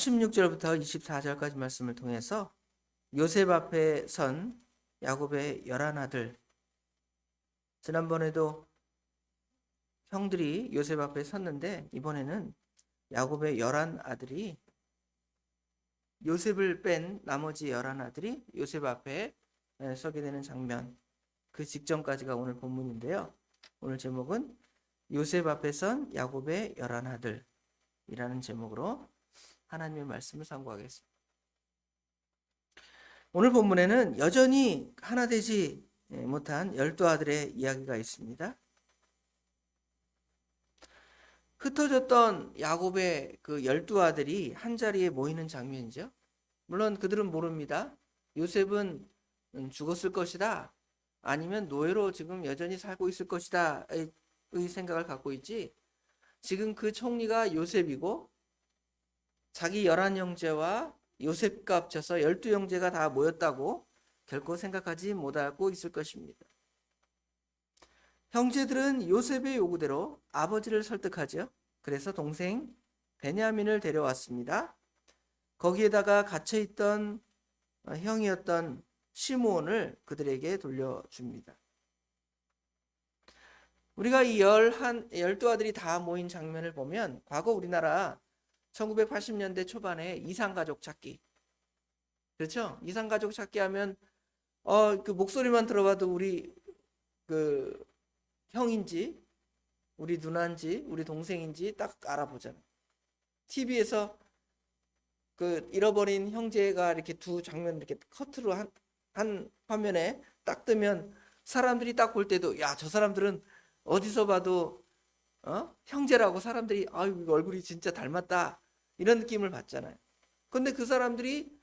16절부터 24절까지 말씀을 통해서 요셉 앞에 선 야곱의 11아들, 지난번에도 형들이 요셉 앞에 섰는데 이번에는 야곱의 11아들이 요셉을 뺀 나머지 11아들이 요셉 앞에 서게 되는 장면, 그 직전까지가 오늘 본문인데요. 오늘 제목은 요셉 앞에 선 야곱의 11아들이라는 제목으로 하나님의 말씀을 상고하겠습니다. 오늘 본문에는 여전히 하나 되지 못한 12아들의 이야기가 있습니다. 흩어졌던 야곱의 그 12아들이 한자리에 모이는 장면이죠. 물론 그들은 모릅니다. 요셉은 죽었을 것이다, 아니면 노예로 지금 여전히 살고 있을 것이다 의 생각을 갖고 있지, 지금 그 총리가 요셉이고 자기 11형제와 요셉과 합쳐서 12형제가 다 모였다고 결코 생각하지 못하고 있을 것입니다. 형제들은 요셉의 요구대로 아버지를 설득하죠. 그래서 동생 베냐민을 데려왔습니다. 거기에다가 갇혀있던 형이었던 시므온을 그들에게 돌려줍니다. 우리가 이 12아들이 다 모인 장면을 보면 과거 우리나라 1980년대 초반에 이상가족 찾기, 그렇죠? 이상가족 찾기 하면 그 목소리만 들어봐도 우리 그 형인지 우리 누나인지 우리 동생인지 딱 알아보잖아요. TV에서 그 잃어버린 형제가 이렇게 두 장면 이렇게 커트로 한 화면에 딱 뜨면 사람들이 딱 볼 때도 야, 저 사람들은 어디서 봐도 형제라고 사람들이 아유 얼굴이 진짜 닮았다 이런 느낌을 받잖아요. 근데 그 사람들이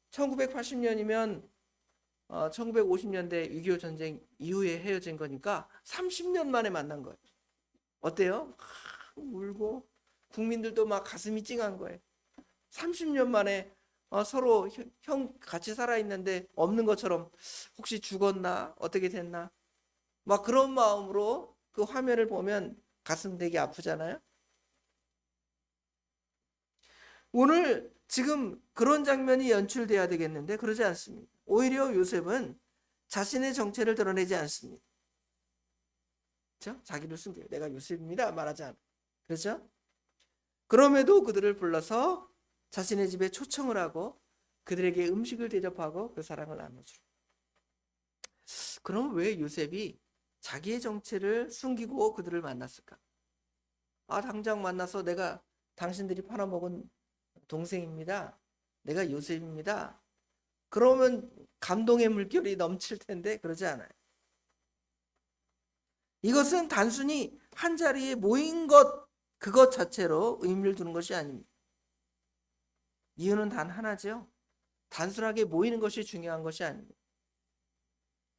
1980년이면 1950년대 6.25 전쟁 이후에 헤어진 거니까 30년 만에 만난 거예요. 어때요? 울고 국민들도 막 가슴이 찡한 거예요. 30년 만에 서로 형 같이 살아있는데 없는 것처럼 혹시 죽었나 어떻게 됐나 막 그런 마음으로 그 화면을 보면 가슴 되게 아프잖아요. 오늘 지금 그런 장면이 연출돼야 되겠는데 그러지 않습니다. 오히려 요셉은 자신의 정체를 드러내지 않습니다. 그렇죠? 자기를 숨겨요. 내가 요셉입니다 말하지 않아요. 그렇죠? 그럼에도 그들을 불러서 자신의 집에 초청을 하고 그들에게 음식을 대접하고 그 사랑을 나눠주고. 그럼 왜 요셉이 자기의 정체를 숨기고 그들을 만났을까? 당장 만나서 내가 당신들이 팔아먹은 동생입니다, 내가 요셉입니다, 그러면 감동의 물결이 넘칠 텐데 그러지 않아요. 이것은 단순히 한자리에 모인 것 그것 자체로 의미를 두는 것이 아닙니다. 이유는 단 하나죠. 단순하게 모이는 것이 중요한 것이 아닙니다.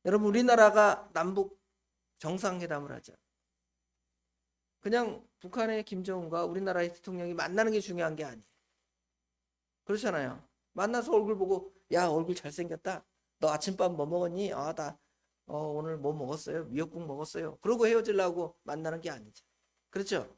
여러분, 우리나라가 남북 정상회담을 하죠. 그냥 북한의 김정은과 우리나라의 대통령이 만나는 게 중요한 게 아니에요. 그렇잖아요. 만나서 얼굴 보고 야, 얼굴 잘생겼다, 너 아침밥 뭐 먹었니? 나 오늘 뭐 먹었어요? 미역국 먹었어요. 그러고 헤어지려고 만나는 게 아니죠. 그렇죠?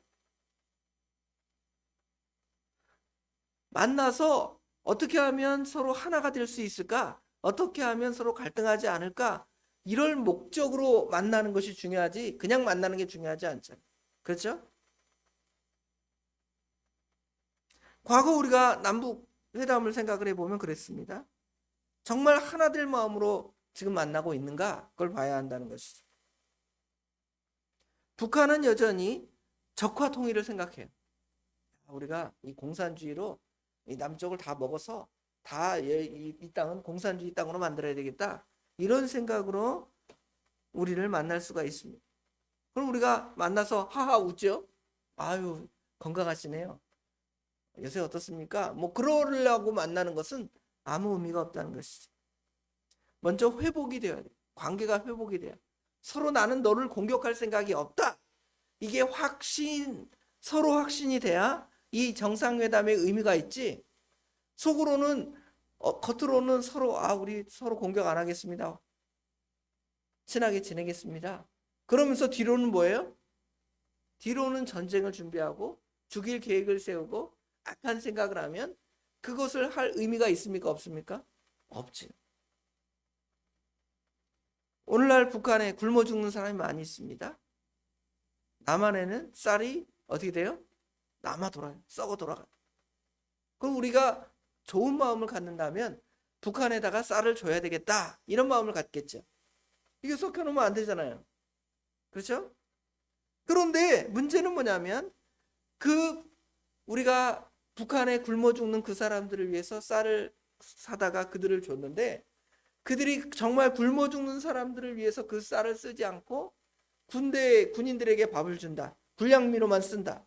만나서 어떻게 하면 서로 하나가 될 수 있을까? 어떻게 하면 서로 갈등하지 않을까? 이럴 목적으로 만나는 것이 중요하지 그냥 만나는 게 중요하지 않잖아요. 그렇죠? 과거 우리가 남북 회담을 생각을 해보면 그랬습니다. 정말 하나될 마음으로 지금 만나고 있는가? 그걸 봐야 한다는 것이죠. 북한은 여전히 적화 통일을 생각해요. 우리가 이 공산주의로 이 남쪽을 다 먹어서 다 이 땅은 공산주의 땅으로 만들어야 되겠다, 이런 생각으로 우리를 만날 수가 있습니다. 그럼 우리가 만나서 하하 웃죠. 아유 건강하시네요, 요새 어떻습니까? 뭐 그러려고 만나는 것은 아무 의미가 없다는 것이죠. 먼저 회복이 되어야 돼요. 관계가 회복이 돼요. 서로 나는 너를 공격할 생각이 없다, 이게 서로 확신이 돼야 이 정상회담의 의미가 있지, 속으로는 겉으로는 서로 우리 서로 공격 안 하겠습니다, 친하게 지내겠습니다, 그러면서 뒤로는 뭐예요? 뒤로는 전쟁을 준비하고 죽일 계획을 세우고 악한 생각을 하면 그것을 할 의미가 있습니까? 없습니까? 없지. 오늘날 북한에 굶어 죽는 사람이 많이 있습니다. 남한에는 쌀이 어떻게 돼요? 남아 돌아요. 썩어 돌아가. 그럼 우리가 좋은 마음을 갖는다면 북한에다가 쌀을 줘야 되겠다. 이런 마음을 갖겠죠. 이게 썩혀놓으면 안 되잖아요. 그렇죠? 그런데 문제는 뭐냐면 그 우리가 북한에 굶어 죽는 그 사람들을 위해서 쌀을 사다가 그들을 줬는데 그들이 정말 굶어 죽는 사람들을 위해서 그 쌀을 쓰지 않고 군인들에게 밥을 준다. 불량미로만 쓴다.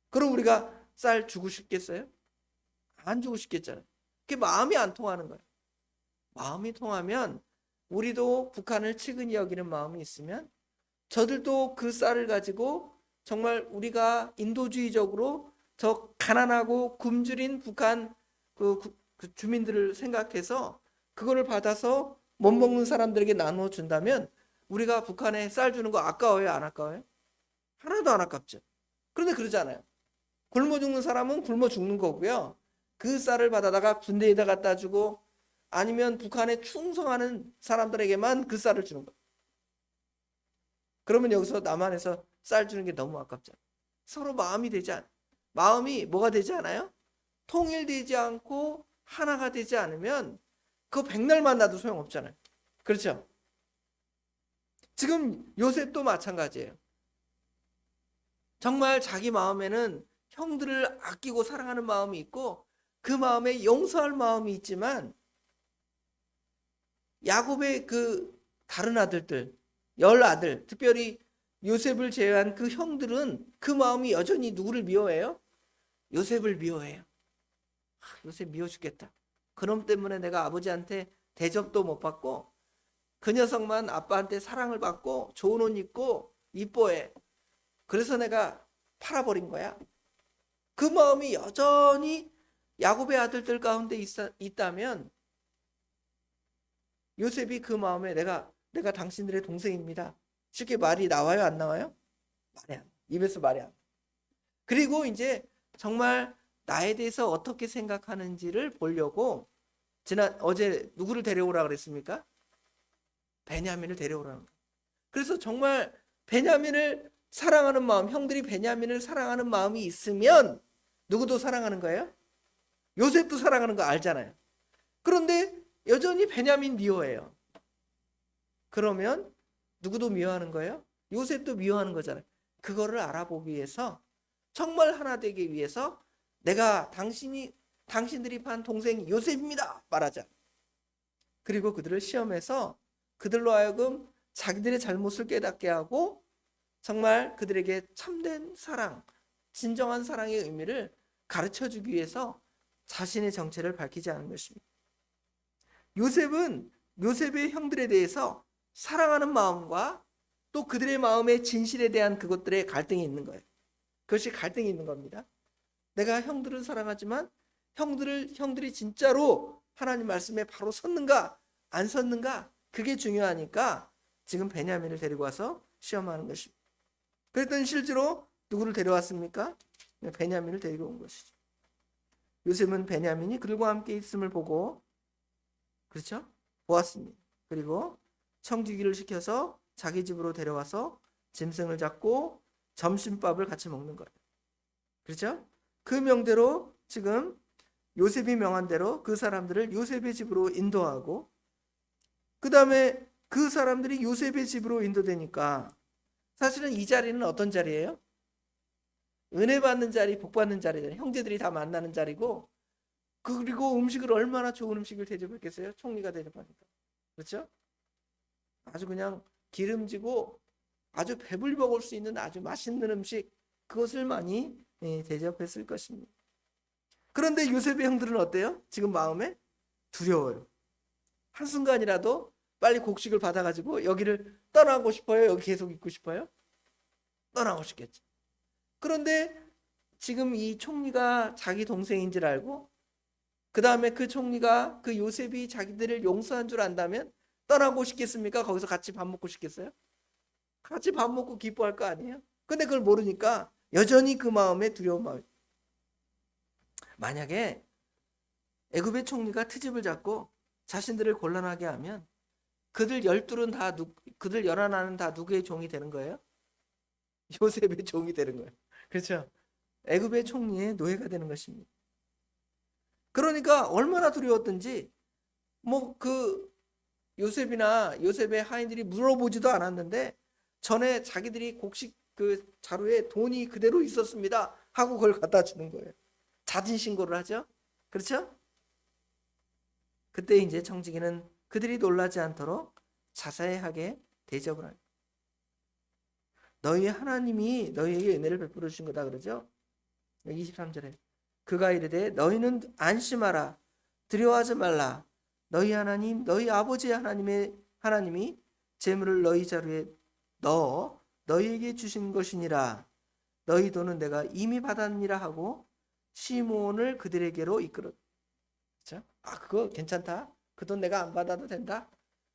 그럼 우리가 쌀 주고 싶겠어요? 안 주고 싶겠잖아요. 그게 마음이 안 통하는 거예요. 마음이 통하면 우리도 북한을 측은히 여기는 마음이 있으면 저들도 그 쌀을 가지고 정말 우리가 인도주의적으로 저 가난하고 굶주린 북한 그 주민들을 생각해서 그거를 받아서 못 먹는 사람들에게 나누어 준다면 우리가 북한에 쌀 주는 거 아까워요? 안 아까워요? 하나도 안 아깝죠. 그런데 그러잖아요. 굶어 죽는 사람은 굶어 죽는 거고요. 그 쌀을 받아다가 군대에다 갖다 주고 아니면 북한에 충성하는 사람들에게만 그 쌀을 주는 거예요. 그러면 여기서 남한에서 쌀 주는 게 너무 아깝잖아요. 서로 마음이 뭐가 되지 않아요? 통일되지 않고 하나가 되지 않으면 그거 백날 만나도 소용없잖아요. 그렇죠? 지금 요셉도 마찬가지예요. 정말 자기 마음에는 형들을 아끼고 사랑하는 마음이 있고 그 마음에 용서할 마음이 있지만 야곱의 그 다른 아들들, 10아들, 특별히 요셉을 제외한 그 형들은 그 마음이 여전히 누구를 미워해요? 요셉을 미워해요. 요셉 미워 죽겠다. 그놈 때문에 내가 아버지한테 대접도 못 받고 그 녀석만 아빠한테 사랑을 받고 좋은 옷 입고 이뻐해. 그래서 내가 팔아버린 거야. 그 마음이 여전히 야곱의 아들들 가운데 있다면 요셉이 그 마음에 내가 당신들의 동생입니다. 쉽게 말이 나와요? 안 나와요? 말이 안. 입에서 말이 안. 그리고 이제 정말 나에 대해서 어떻게 생각하는지를 보려고 어제 누구를 데려오라 그랬습니까? 베냐민을 데려오라는 거예요. 그래서 정말 베냐민을 사랑하는 마음, 형들이 베냐민을 사랑하는 마음이 있으면 누구도 사랑하는 거예요? 요셉도 사랑하는 거 알잖아요. 그런데 여전히 베냐민 미워해요. 그러면 누구도 미워하는 거예요? 요셉도 미워하는 거잖아요. 그거를 알아보기 위해서 정말 하나 되기 위해서 내가 당신들이 판 동생 요셉입니다 말하자. 그리고 그들을 시험해서 그들로 하여금 자기들의 잘못을 깨닫게 하고 정말 그들에게 참된 사랑, 진정한 사랑의 의미를 가르쳐주기 위해서 자신의 정체를 밝히지 않은 것입니다. 요셉은 요셉의 형들에 대해서 사랑하는 마음과 또 그들의 마음의 진실에 대한 그것들의 갈등이 있는 거예요. 그것이 갈등이 있는 겁니다. 내가 형들을 사랑하지만 형들이 진짜로 하나님 말씀에 바로 섰는가 안 섰는가 그게 중요하니까 지금 베냐민을 데리고 와서 시험하는 것입니다. 그랬더니 실제로 누구를 데려왔습니까? 베냐민을 데리고 온 것이죠. 요셉은 베냐민이 그들과 함께 있음을 보고 그렇죠? 보았습니다. 그리고 청지기를 시켜서 자기 집으로 데려와서 짐승을 잡고 점심밥을 같이 먹는 거예요. 그렇죠? 그 명대로 지금 요셉이 명한 대로 그 사람들을 요셉의 집으로 인도하고 그 다음에 그 사람들이 요셉의 집으로 인도되니까 사실은 이 자리는 어떤 자리예요? 은혜 받는 자리, 복 받는 자리잖아요. 형제들이 다 만나는 자리고 그리고 음식을 얼마나 좋은 음식을 대접했겠어요? 총리가 대접하니까. 그렇죠? 아주 그냥 기름지고 아주 배불리 먹을 수 있는 아주 맛있는 음식 그것을 많이 대접했을 것입니다. 그런데 요셉의 형들은 어때요? 지금 마음에 두려워요. 한순간이라도 빨리 곡식을 받아가지고 여기를 떠나고 싶어요? 여기 계속 있고 싶어요? 떠나고 싶겠죠. 그런데 지금 이 총리가 자기 동생인 줄 알고 그 다음에 그 총리가 그 요셉이 자기들을 용서한 줄 안다면 떠나고 싶겠습니까? 거기서 같이 밥 먹고 싶겠어요? 같이 밥 먹고 기뻐할 거 아니에요? 근데 그걸 모르니까 여전히 그 마음에 두려운 마음. 만약에 애굽의 총리가 트집을 잡고 자신들을 곤란하게 하면 그들 12은 다 그들 11은 다 누구의 종이 되는 거예요? 요셉의 종이 되는 거예요. 그렇죠? 애굽의 총리의 노예가 되는 것입니다. 그러니까 얼마나 두려웠든지 뭐 그 요셉의 하인들이 물어보지도 않았는데 전에 자기들이 곡식 그 자루에 돈이 그대로 있었습니다 하고 그걸 갖다 주는 거예요. 자진 신고를 하죠. 그렇죠? 그때 이제 청지기는 그들이 놀라지 않도록 자세하게 대접을 하죠. 너희 하나님이 너희에게 은혜를 베풀어 주신 거다 그러죠. 23절에 그가 이르되 너희는 안심하라 두려워하지 말라 너희 하나님 너희 아버지의 하나님이 재물을 너희 자루에 넣어 너희에게 주신 것이니라 너희 돈은 내가 이미 받았니라 하고 시므온을 그들에게로 이끌었. 그렇죠? 아 그거 괜찮다. 그 돈 내가 안 받아도 된다.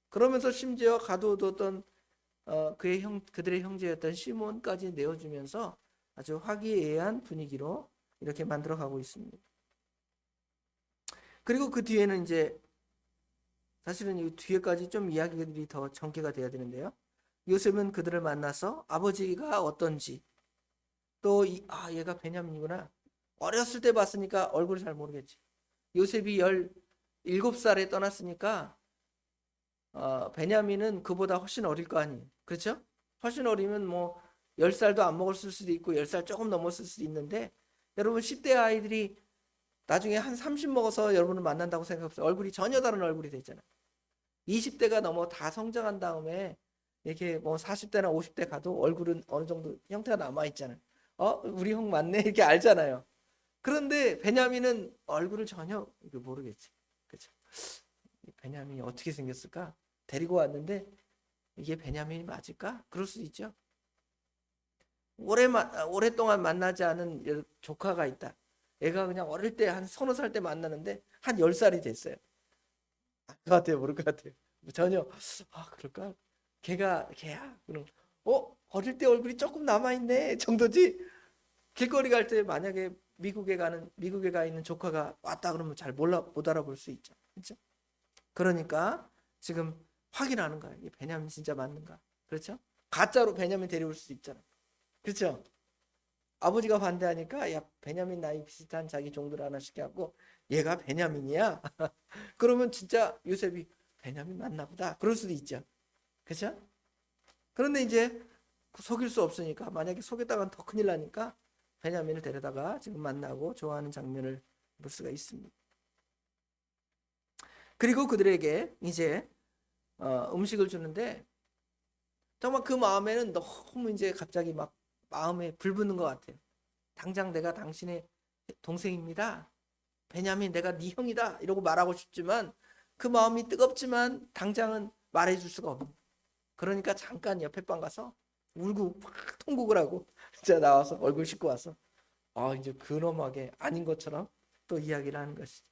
그러면서 심지어 가둬뒀던 그들의 형제였던 시므온까지 내어주면서 아주 화기애애한 분위기로 이렇게 만들어가고 있습니다. 그리고 그 뒤에는 이제 사실은 이 뒤에까지 좀 이야기들이 더 전개가 돼야 되는데요. 요셉은 그들을 만나서 아버지가 어떤지 또 얘가 베냐민이구나. 어렸을 때 봤으니까 얼굴을 잘 모르겠지. 요셉이 17살에 떠났으니까 베냐민은 그보다 훨씬 어릴 거 아니에요. 그렇죠? 훨씬 어리면 뭐 10살도 안 먹었을 수도 있고 10살 조금 넘었을 수도 있는데 여러분 10대 아이들이 나중에 한 30 먹어서 여러분을 만난다고 생각해보세요. 얼굴이 전혀 다른 얼굴이 되잖아요. 20대가 넘어 다 성장한 다음에 이렇게 뭐 40대나 50대 가도 얼굴은 어느 정도 형태가 남아있잖아요. 우리 형 맞네 이렇게 알잖아요. 그런데 베냐민은 얼굴을 전혀 모르겠지. 그렇죠? 베냐민이 어떻게 생겼을까? 데리고 왔는데 이게 베냐민이 맞을까? 그럴 수 있죠. 오랫동안 만나지 않은 조카가 있다. 애가 그냥 어릴 때 한 서너 살 때 만나는데 한 10살이 됐어요. 알 것 같아요, 모를 것 같아요. 전혀 그럴까? 걔야? 그럼 어릴 때 얼굴이 조금 남아있네 정도지. 길거리 갈 때 만약에 미국에 가 있는 조카가 왔다 그러면 잘 못 알아볼 수 있죠. 그렇죠? 그러니까 지금 확인하는 거예요. 이 베냐민 진짜 맞는가? 그렇죠? 가짜로 베냐민 데려올 수도 있잖아요. 그렇죠? 아버지가 반대하니까 야 베냐민 나이 비슷한 자기 종들 하나씩 하고 얘가 베냐민이야. 그러면 진짜 요셉이 베냐민 맞나 보다. 그럴 수도 있죠. 그렇죠? 그런데 이제 속일 수 없으니까 만약에 속였다가는 더 큰일 나니까 베냐민을 데려다가 지금 만나고 좋아하는 장면을 볼 수가 있습니다. 그리고 그들에게 이제 음식을 주는데 정말 그 마음에는 너무 이제 갑자기 막 마음에 불붙는 것 같아요. 당장 내가 당신의 동생입니다. 베냐민 내가 네 형이다 이러고 말하고 싶지만 그 마음이 뜨겁지만 당장은 말해줄 수가 없는. 그러니까 잠깐 옆에 방 가서 울고 막 통곡을 하고 진짜 나와서 얼굴 씻고 와서 이제 근엄하게 아닌 것처럼 또 이야기를 하는 것이죠.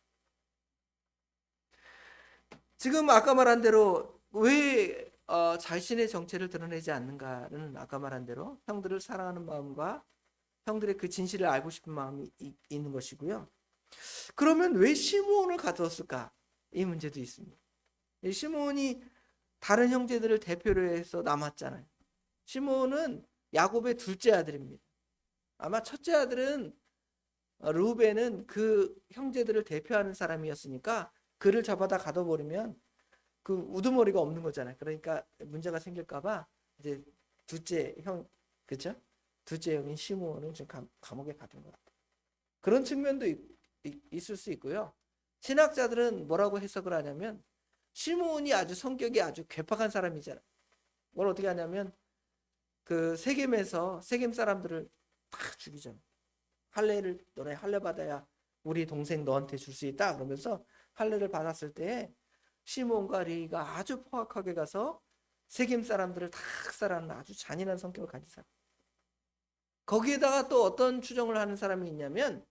지금 아까 말한 대로 왜 자신의 정체를 드러내지 않는가는 아까 말한 대로 형들을 사랑하는 마음과 형들의 그 진실을 알고 싶은 마음이 있는 것이고요. 그러면 왜 시므온을 가두었을까? 이 문제도 있습니다. 시므온이 다른 형제들을 대표로 해서 남았잖아요. 시므온은 야곱의 둘째 아들입니다. 아마 첫째 아들은 르우벤은 그 형제들을 대표하는 사람이었으니까 그를 잡아다 가둬버리면 그 우두머리가 없는 거잖아요. 그러니까 문제가 생길까봐 이제 둘째 형, 그렇죠? 둘째 형인 시므온은 지금 감옥에 가둔 것 같아요. 그런 측면도 있을 수 있고요. 신학자들은 뭐라고 해석을 하냐면 시므온이 아주 성격이 아주 괴팍한 사람이잖아요. 뭘 어떻게 하냐면 그 세겜에서 세겜 사람들을 다 죽이잖아요. 너네 할례 받아야 우리 동생 너한테 줄 수 있다 그러면서 할례를 받았을 때 시므온과 레위가 아주 포악하게 가서 세겜 사람들을 다 학살하는 아주 잔인한 성격을 가진 사람. 거기에다가 또 어떤 추정을 하는 사람이 있냐면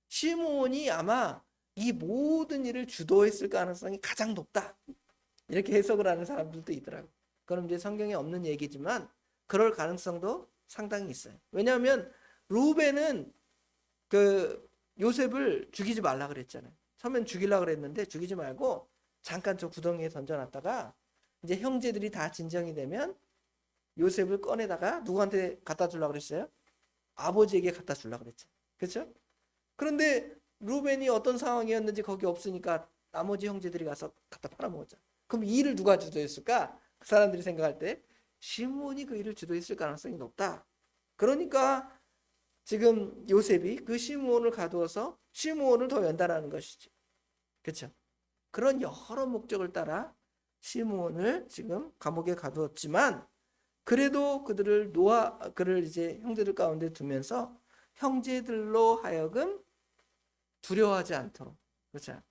시므온이 아마 이 모든 일을 주도했을 가능성이 가장 높다. 이렇게 해석을 하는 사람들도 있더라고요. 그럼 이제 성경에 없는 얘기지만 그럴 가능성도 상당히 있어요. 왜냐하면 루벤은 그 요셉을 죽이지 말라 그랬잖아요. 처음엔 죽이려고 그랬는데 죽이지 말고 잠깐 저 구덩이에 던져놨다가 이제 형제들이 다 진정이 되면 요셉을 꺼내다가 누구한테 갖다 주려고 그랬어요? 아버지에게 갖다 주려고 그랬죠. 그렇죠? 그런데 루벤이 어떤 상황이었는지 거기 없으니까 나머지 형제들이 가서 갖다 팔아먹었죠. 그럼 이 일을 누가 주도했을까? 그 사람들이 생각할 때 시므온이 그 일을 주도했을 가능성이 높다. 그러니까 지금 요셉이 그 시므온을 가두어서 시므온을 더 연단하는 것이지. 그렇죠? 그런 여러 목적을 따라 시므온을 지금 감옥에 가두었지만 그래도 그를 이제 형제들 가운데 두면서 형제들로 하여금 두려워하지 않도록. 그렇죠?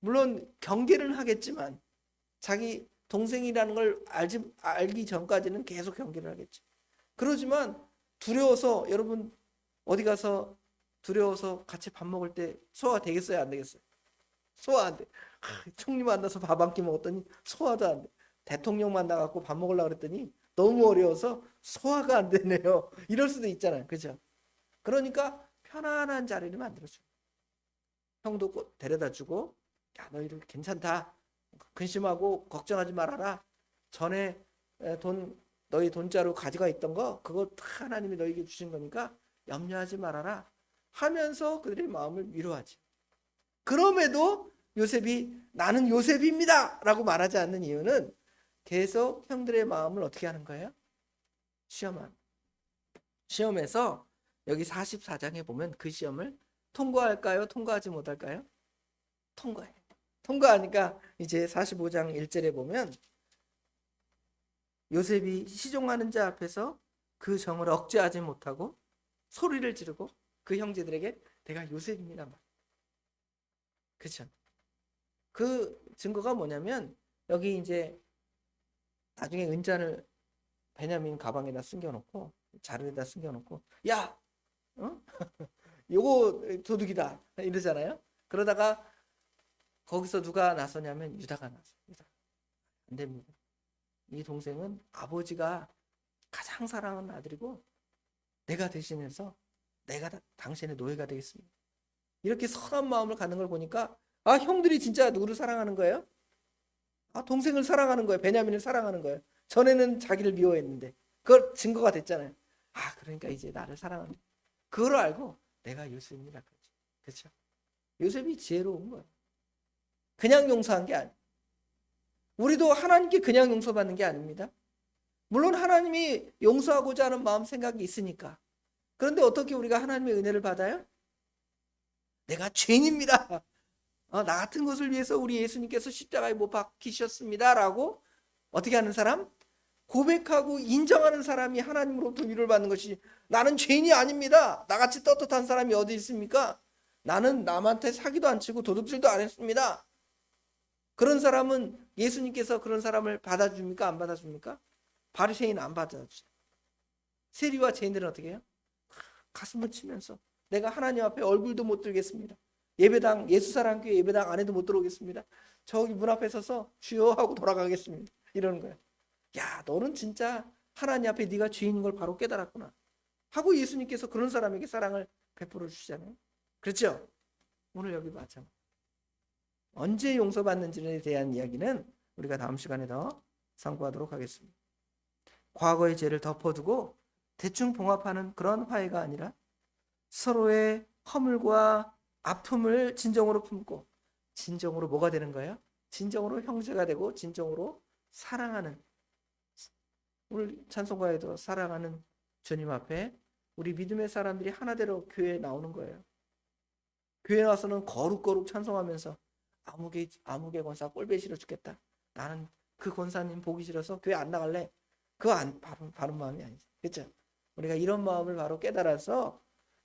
물론 경계를 하겠지만 자기 동생이라는 걸 알기 전까지는 계속 경계를 하겠죠. 그러지만 두려워서 여러분 어디 가서 두려워서 같이 밥 먹을 때 소화 되겠어요? 안 되겠어요? 소화 안 돼. 총리 만나서 밥 한 끼 먹었더니 소화도 안 돼. 대통령 만나갖고 밥 먹으려고 그랬더니 너무 어려워서 소화가 안 되네요. 이럴 수도 있잖아요. 그죠? 그러니까 편안한 자리를 만들어줘. 형도 꼭 데려다 주고, 야, 너 이렇게 괜찮다. 근심하고 걱정하지 말아라. 전에 너희 돈자루 가져가 있던 거, 그거 다 하나님이 너에게 주신 거니까 염려하지 말아라. 하면서 그들의 마음을 위로하지. 그럼에도 요셉이 나는 요셉입니다 라고 말하지 않는 이유는 계속 형들의 마음을 어떻게 하는 거예요? 시험에서 여기 44장에 보면 그 시험을 통과할까요? 통과하지 못할까요? 통과해. 통과하니까 이제 45장 1절에 보면 요셉이 시종하는 자 앞에서 그 정을 억제하지 못하고 소리를 지르고 그 형제들에게 내가 요셉입니다. 그렇죠? 그 증거가 뭐냐면 여기 이제 나중에 은잔을 베냐민 가방에다 숨겨놓고 자루에다 숨겨놓고 야, 어? 요거 도둑이다 이러잖아요. 그러다가 거기서 누가 나서냐면 유다가 나서. 안 됩니다. 이 동생은 아버지가 가장 사랑하는 아들이고 내가 대신해서 내가 당신의 노예가 되겠습니다. 이렇게 선한 마음을 갖는 걸 보니까 아, 형들이 진짜 누구를 사랑하는 거예요? 아, 동생을 사랑하는 거예요. 베냐민을 사랑하는 거예요. 전에는 자기를 미워했는데 그걸 증거가 됐잖아요. 아, 그러니까 이제 나를 사랑하는 그걸 알고 내가 요셉입니다. 그렇죠? 요셉이 지혜로운 거예요. 그냥 용서한 게 아니에요. 우리도 하나님께 그냥 용서받는 게 아닙니다. 물론 하나님이 용서하고자 하는 마음 생각이 있으니까. 그런데 어떻게 우리가 하나님의 은혜를 받아요? 내가 죄인입니다. 나 같은 것을 위해서 우리 예수님께서 십자가에 못 박히셨습니다 라고 어떻게 하는 사람? 고백하고 인정하는 사람이 하나님으로부터 위로를 받는 것이 나는 죄인이 아닙니다. 나같이 떳떳한 사람이 어디 있습니까? 나는 남한테 사기도 안 치고 도둑질도 안 했습니다. 그런 사람은 예수님께서 그런 사람을 받아줍니까? 안 받아줍니까? 바리새인은 안 받아주죠. 세리와 죄인들은 어떻게 해요? 가슴을 치면서 내가 하나님 앞에 얼굴도 못 들겠습니다. 예배당 예수사랑교회 예배당 안에도 못 들어오겠습니다. 저기 문 앞에 서서 주여 하고 돌아가겠습니다. 이러는 거예요. 야, 너는 진짜 하나님 앞에 네가 죄인인 걸 바로 깨달았구나 하고 예수님께서 그런 사람에게 사랑을 베풀어 주시잖아요. 그렇죠? 오늘 여기 마찬가지. 언제 용서받는지에 대한 이야기는 우리가 다음 시간에 더 상고하도록 하겠습니다. 과거의 죄를 덮어두고 대충 봉합하는 그런 화해가 아니라 서로의 허물과 아픔을 진정으로 품고 진정으로 뭐가 되는 거예요? 진정으로 형제가 되고 진정으로 사랑하는, 오늘 찬송가에도 사랑하는 주님 앞에 우리 믿음의 사람들이 하나대로 교회에 나오는 거예요. 교회에 와서는 거룩거룩 찬송하면서 아무개 권사 꼴배 싫어 죽겠다. 나는 그 권사님 보기 싫어서 교회 안 나갈래. 그거 바른 마음이 아니죠. 그렇죠? 우리가 이런 마음을 바로 깨달아서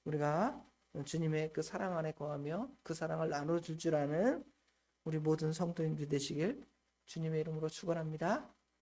우리가 주님의 그 사랑 안에 거하며 그 사랑을 나눠줄 줄 아는 우리 모든 성도님들 되시길 주님의 이름으로 축원합니다.